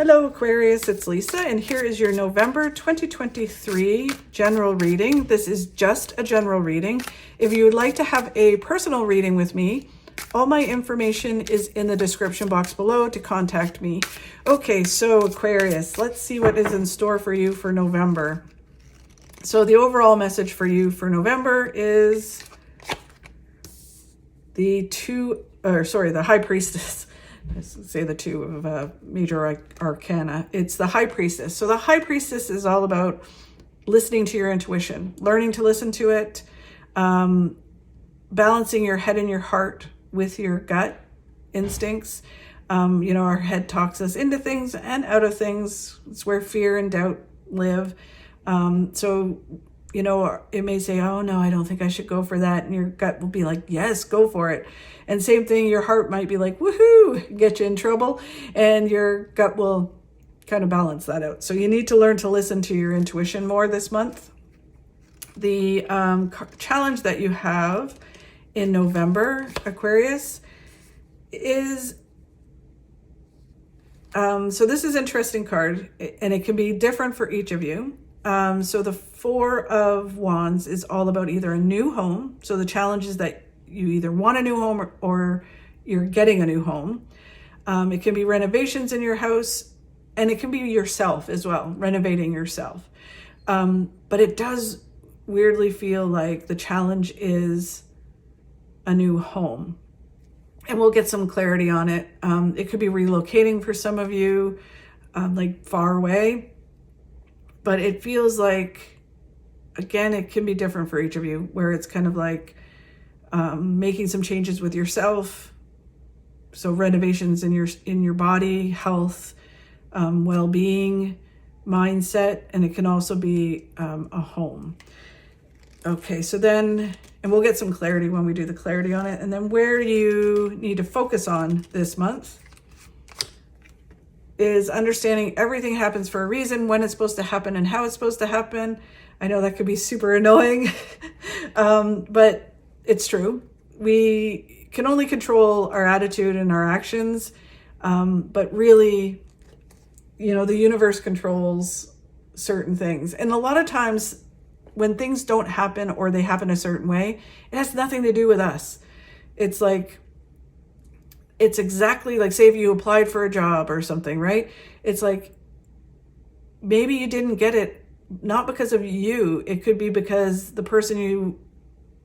Hello Aquarius, it's Lisa, and here is your November 2023 general reading. This is just a general reading. If you would like to have a personal reading with me, all my information is in the description box below to contact me. Okay, so Aquarius, let's see what is in store for you for November. So the overall message for you for November is the High Priestess. Let's say the two of major arcana. It's the High Priestess. So the High Priestess is all about listening to your intuition, learning to listen to it, balancing your head and your heart with your gut instincts. Our head talks us into things and out of things. It's where fear and doubt live. It may say, oh no, I don't think I should go for that. And your gut will be like, yes, go for it. And same thing, your heart might be like, woohoo, get you in trouble. And your gut will kind of balance that out. So you need to learn to listen to your intuition more this month. The challenge that you have in November, Aquarius, is, so this is an interesting card, and it can be different for each of you. So the Four of Wands is all about either a new home. So the challenge is that you either want a new home or you're getting a new home. It can be renovations in your house, and it can be yourself as well, renovating yourself. But it does weirdly feel like the challenge is a new home. And we'll get some clarity on it. It could be relocating for some of you, like far away. But it feels like, again, it can be different for each of you, where it's kind of like making some changes with yourself. So renovations in your body, health, well-being, mindset, and it can also be a home. Okay, so then, and we'll get some clarity when we do the clarity on it. And then where you need to focus on this month is understanding everything happens for a reason, when it's supposed to happen and how it's supposed to happen. I know that could be super annoying, but it's true. We can only control our attitude and our actions, but really, the universe controls certain things. And a lot of times when things don't happen or they happen a certain way, it has nothing to do with us. It's like, it's exactly like, say if you applied for a job or something, right? It's like, maybe you didn't get it, not because of you. It could be because the person you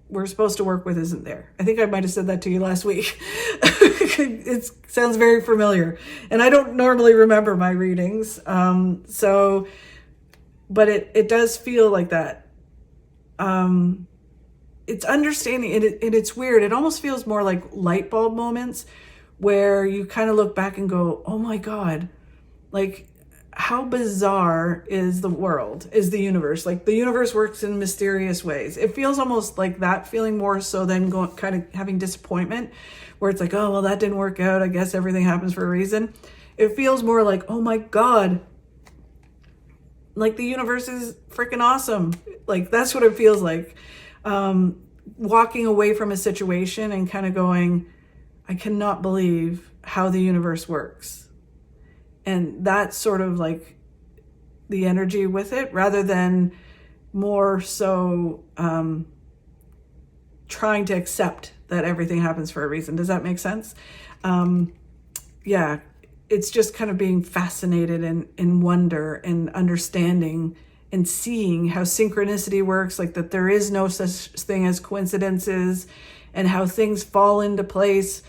were supposed to work with isn't there. I think I might have said that to you last week. It sounds very familiar. And I don't normally remember my readings. But it does feel like that. It's understanding, and it's weird. It almost feels more like light bulb moments, where you kind of look back and go, oh my God, like how bizarre is the world, is the universe. Like the universe works in mysterious ways. It feels almost like that feeling more so than kind of having disappointment, where it's like, oh, well, that didn't work out. I guess everything happens for a reason. It feels more like, oh my God, like the universe is freaking awesome. Like that's what it feels like. Walking away from a situation and kind of going, I cannot believe how the universe works. And that's sort of like the energy with it, rather than more so trying to accept that everything happens for a reason. Does that make sense? Yeah, it's just kind of being fascinated and wonder and understanding and seeing how synchronicity works, like that there is no such thing as coincidences, and how things fall into place.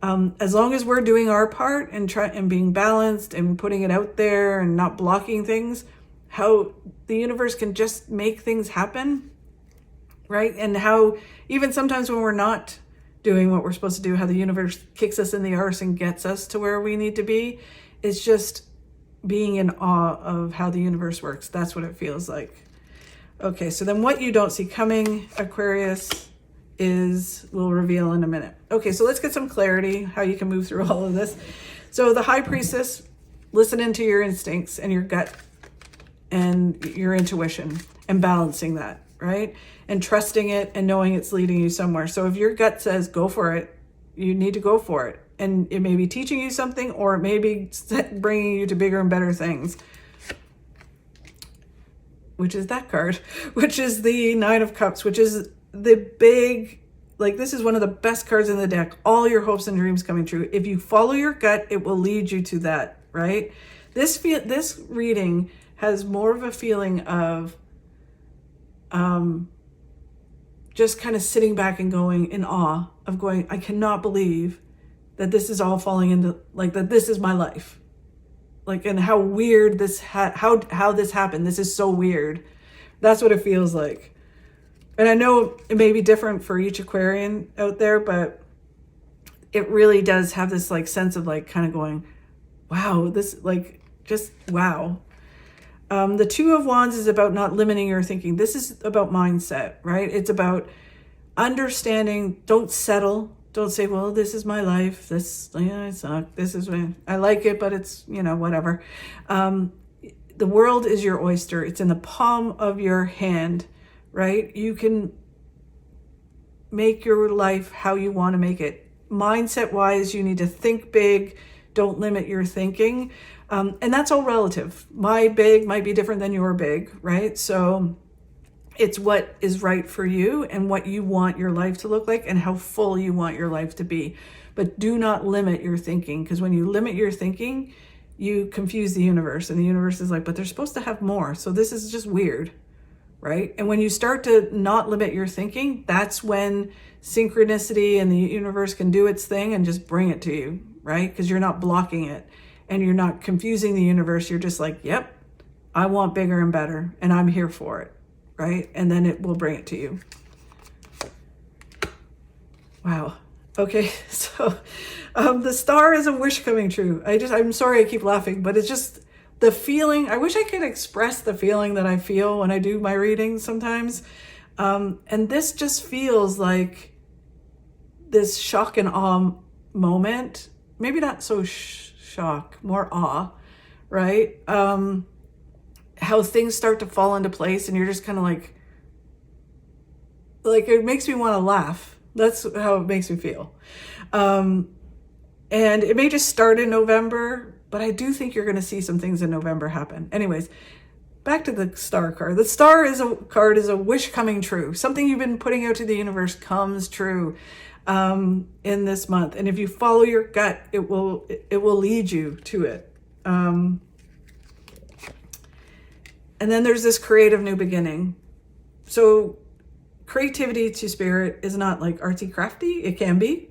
As long as we're doing our part and being balanced and putting it out there and not blocking things, how the universe can just make things happen, right? And how even sometimes when we're not doing what we're supposed to do, how the universe kicks us in the arse and gets us to where we need to be. It's just being in awe of how the universe works. That's what it feels like. Okay, so then what you don't see coming, Aquarius, we'll reveal in a minute. Okay, so let's get some clarity how you can move through all of this. So the High Priestess, listening to your instincts and your gut and your intuition and balancing that, right? And trusting it and knowing it's leading you somewhere. So if your gut says go for it, you need to go for it. and it may be teaching you something, or it may be bringing you to bigger and better things. Which is that card, which is the Nine of Cups, which is the big, like, this is one of the best cards in the deck. All your hopes and dreams coming true. If you follow your gut, it will lead you to that, right? This reading has more of a feeling of just kind of sitting back and going in awe of going, I cannot believe that this is all falling into, like, that this is my life. Like, and how weird this, how this happened. This is so weird. That's what it feels like. And I know it may be different for each Aquarian out there, but it really does have this like sense of like kind of going, wow, this like, just wow. The Two of Wands is about not limiting your thinking. This is about mindset, right? It's about understanding. Don't settle. Don't say, well, this is my life. This, yeah, I suck. This is, I like it, but it's, you know, whatever. The world is your oyster. It's in the palm of your hand, right? You can make your life how you want to make it. Mindset wise, you need to think big. Don't limit your thinking. And that's all relative. My big might be different than your big, right? So it's what is right for you and what you want your life to look like and how full you want your life to be. But do not limit your thinking, because when you limit your thinking, you confuse the universe, and the universe is like, but they're supposed to have more. So this is just weird, right? And when you start to not limit your thinking, that's when synchronicity and the universe can do its thing and just bring it to you, right? Because you're not blocking it and you're not confusing the universe. You're just like, yep, I want bigger and better, and I'm here for it. Right? And then it will bring it to you. Wow. Okay. So the Star is a wish coming true. I'm sorry I keep laughing, but it's just the feeling. I wish I could express the feeling that I feel when I do my readings sometimes. And this just feels like this shock and awe moment. Maybe not so shock, more awe, right? How things start to fall into place, and you're just kind of like it makes me want to laugh. That's how it makes me feel. And it may just start in November, but I do think you're going to see some things in November happen. Anyways, back to the Star card. The Star is a wish coming true. Something you've been putting out to the universe comes true in this month. And if you follow your gut, it will lead you to it. And then there's this creative new beginning. So creativity to spirit is not like artsy crafty. It can be,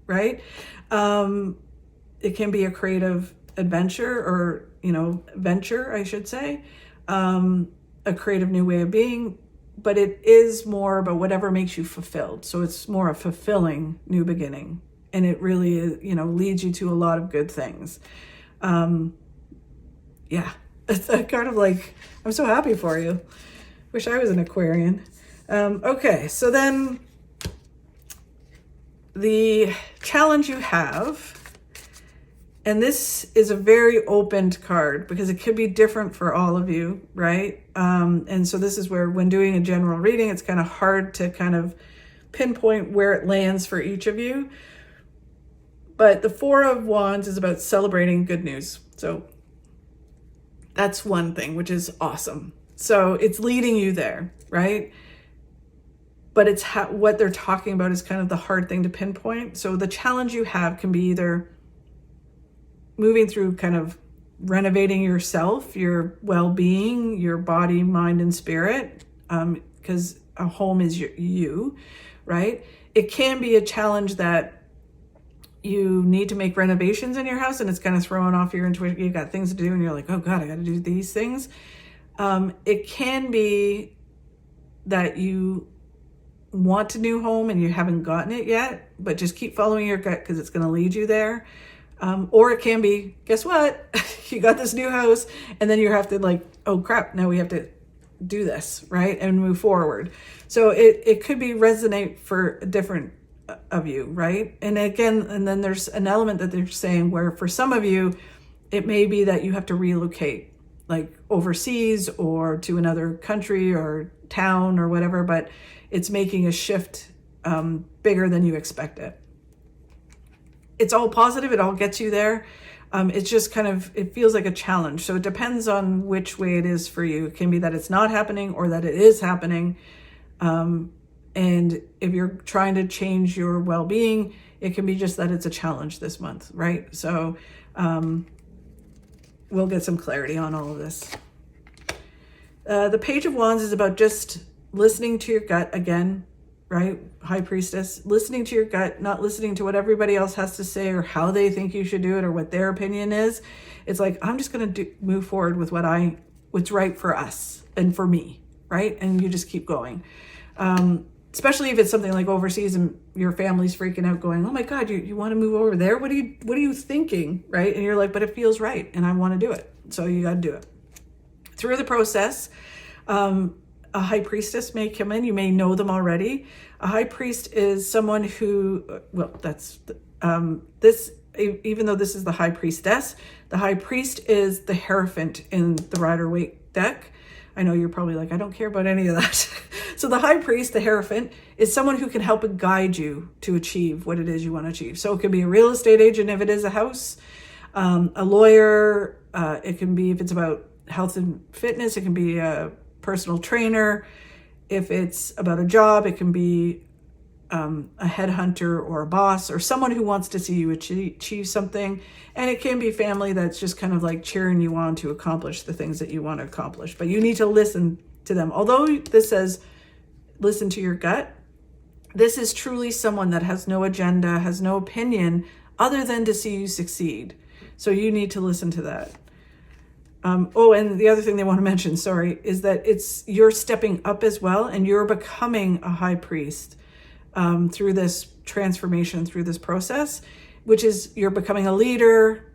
right? It can be a creative adventure, or, you know, venture, I should say. A creative new way of being, but it is more about whatever makes you fulfilled. So it's more a fulfilling new beginning. And it really is, you know, leads you to a lot of good things. Yeah. It's kind of like, I'm so happy for you. Wish I was an Aquarian. Okay, so then the challenge you have, and this is a very opened card because it could be different for all of you, right? And so this is where, when doing a general reading, it's kind of hard to kind of pinpoint where it lands for each of you. But the Four of Wands is about celebrating good news. So that's one thing, which is awesome. So it's leading you there, right? But it's what they're talking about is kind of the hard thing to pinpoint. So the challenge you have can be either moving through kind of renovating yourself, your well-being, your body, mind, and spirit, because a home is you, right? It can be a challenge that you need to make renovations in your house, and it's kind of throwing off your intuition. You got things to do and you're like, oh God, I got to do these things. It can be that you want a new home and you haven't gotten it yet, but just keep following your gut because it's going to lead you there. Or it can be, guess what? You got this new house and then you have to like, oh crap, now we have to do this, right? And move forward. So it could be resonate for different of you, right? And again, and then there's an element that they're saying where for some of you, it may be that you have to relocate, like overseas or to another country or town or whatever, but it's making a shift bigger than you expected. it's all positive. It all gets you there. It's just kind of, it feels like a challenge. So it depends on which way it is for you. It can be that it's not happening or that it is happening. And if you're trying to change your well-being, it can be just that it's a challenge this month, right? So we'll get some clarity on all of this. The Page of Wands is about just listening to your gut again, right? High Priestess, listening to your gut, not listening to what everybody else has to say or how they think you should do it or what their opinion is. It's like, I'm just going to move forward with what's right for us and for me, right? And you just keep going. Especially if it's something like overseas and your family's freaking out going, oh my God, you want to move over there? What are you thinking? Right? And you're like, but it feels right and I want to do it. So you got to do it. Through the process, a high priestess may come in. You may know them already. A high priest is someone who, even though this is the high priestess, the high priest is the Hierophant in the Rider-Waite deck. I know you're probably like, I don't care about any of that. So the high priest, the Hierophant, is someone who can help and guide you to achieve what it is you want to achieve. So it could be a real estate agent if it is a house, a lawyer. It can be, if it's about health and fitness, it can be a personal trainer. If it's about a job, it can be a headhunter or a boss or someone who wants to see you achieve something. And it can be family that's just kind of like cheering you on to accomplish the things that you want to accomplish. But you need to listen to them. Although this says listen to your gut, this is truly someone that has no agenda, has no opinion other than to see you succeed. So you need to listen to that. And the other thing they want to mention, is that you're stepping up as well, and you're becoming a high priest through this transformation, through this process, which is you're becoming a leader,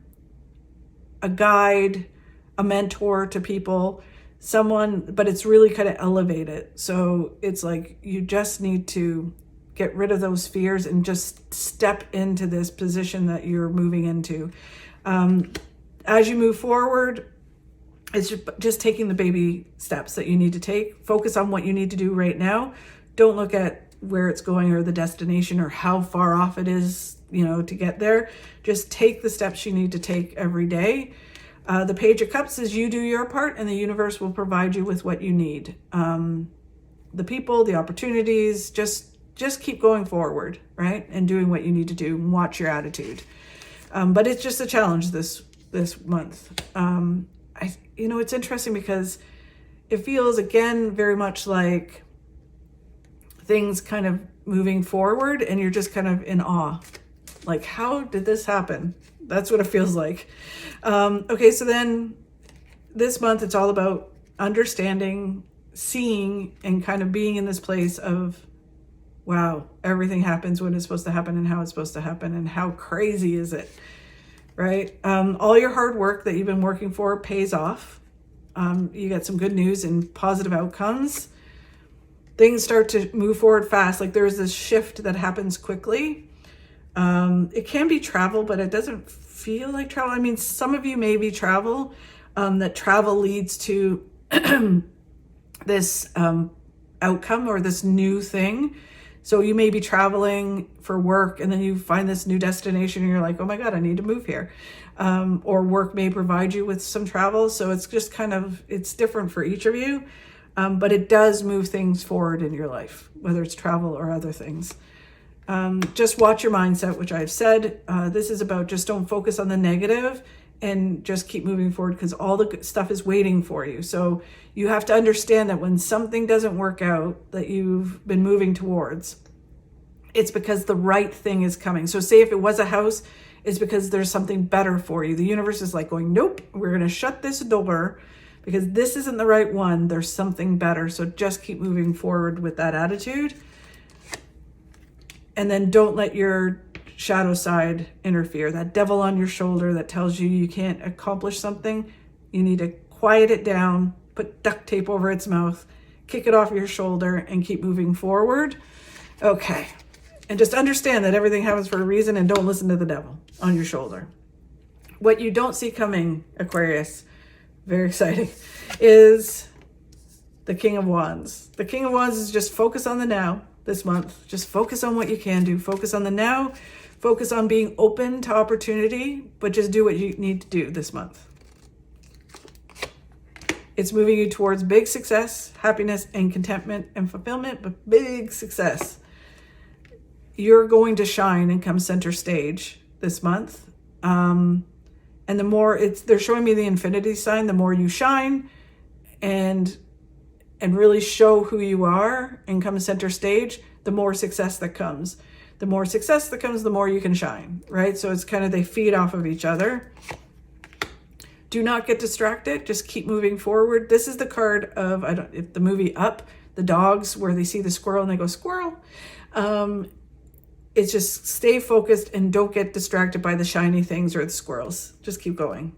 a guide, a mentor to people, but it's really kind of elevated. So it's like you just need to get rid of those fears and just step into this position that you're moving into. As you move forward, it's just taking the baby steps that you need to take. Focus on what you need to do right now. Don't look at where it's going or the destination or how far off it is, to get there. Just take the steps you need to take every day. The Page of Cups says you do your part and the universe will provide you with what you need. The people, the opportunities, just keep going forward, right? And doing what you need to do and watch your attitude. But it's just a challenge this month. It's interesting because it feels, again, very much like things kind of moving forward and you're just kind of in awe. Like, how did this happen? That's what it feels like. Okay, so then this month, it's all about understanding, seeing, and kind of being in this place of, wow, everything happens when it's supposed to happen and how it's supposed to happen and how crazy is it? Right? All your hard work that you've been working for pays off. You get some good news and positive outcomes. Things start to move forward fast. Like there's this shift that happens quickly. It can be travel, but it doesn't feel like travel. I mean, some of you may be travel, that travel leads to this outcome or this new thing. So you may be traveling for work and then you find this new destination and you're like, oh my God, I need to move here. Or work may provide you with some travel. So it's just it's different for each of you. But it does move things forward in your life, whether it's travel or other things. Just watch your mindset, which I've said. This is about just don't focus on the negative and just keep moving forward because all the good stuff is waiting for you. So you have to understand that when something doesn't work out that you've been moving towards, it's because the right thing is coming. So say if it was a house, it's because there's something better for you. The universe is like going, nope, we're going to shut this door because this isn't the right one. There's something better. So just keep moving forward with that attitude. And then don't let your shadow side interfere. That devil on your shoulder that tells you can't accomplish something, you need to quiet it down, put duct tape over its mouth, kick it off your shoulder, and keep moving forward. Okay. And just understand that everything happens for a reason and don't listen to the devil on your shoulder. What you don't see coming, Aquarius, very exciting, is the King of Wands. The King of Wands is just focus on the now. this month. Just focus on what you can do. Focus on the now. Focus on being open to opportunity, but just do what you need to do this month. It's moving you towards big success, happiness, and contentment and fulfillment, but big success. You're going to shine and come center stage this month. And the more they're showing me the infinity sign, the more you shine and really show who you are and come center stage, the more success that comes. The more success that comes, the more you can shine, right? So it's kind of, they feed off of each other. Do not get distracted. Just keep moving forward. This is the card of, if the movie Up, the dogs, where they see the squirrel and they go, squirrel. It's just stay focused and don't get distracted by the shiny things or the squirrels. Just keep going.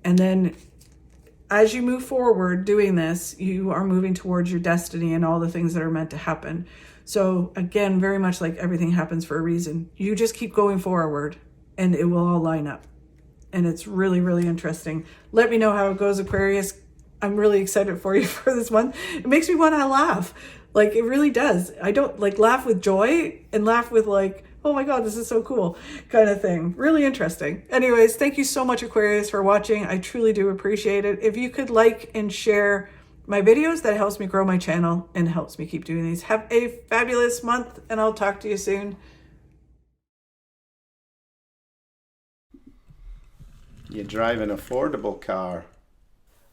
And then as you move forward doing this, you are moving towards your destiny and all the things that are meant to happen. So again, very much like everything happens for a reason. You just keep going forward and it will all line up. And it's really, really interesting. Let me know how it goes, Aquarius. I'm really excited for you for this one. It makes me want to laugh. Like, it really does. I don't like laugh with joy and laugh with like, oh my God, this is so cool kind of thing. Really interesting. Anyways, thank you so much, Aquarius, for watching. I truly do appreciate it. If you could like and share my videos, that helps me grow my channel and helps me keep doing these. Have a fabulous month and I'll talk to you soon. You drive an affordable car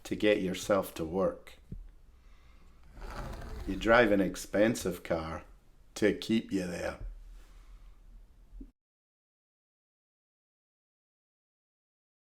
to get yourself to work. You drive an expensive car to keep you there.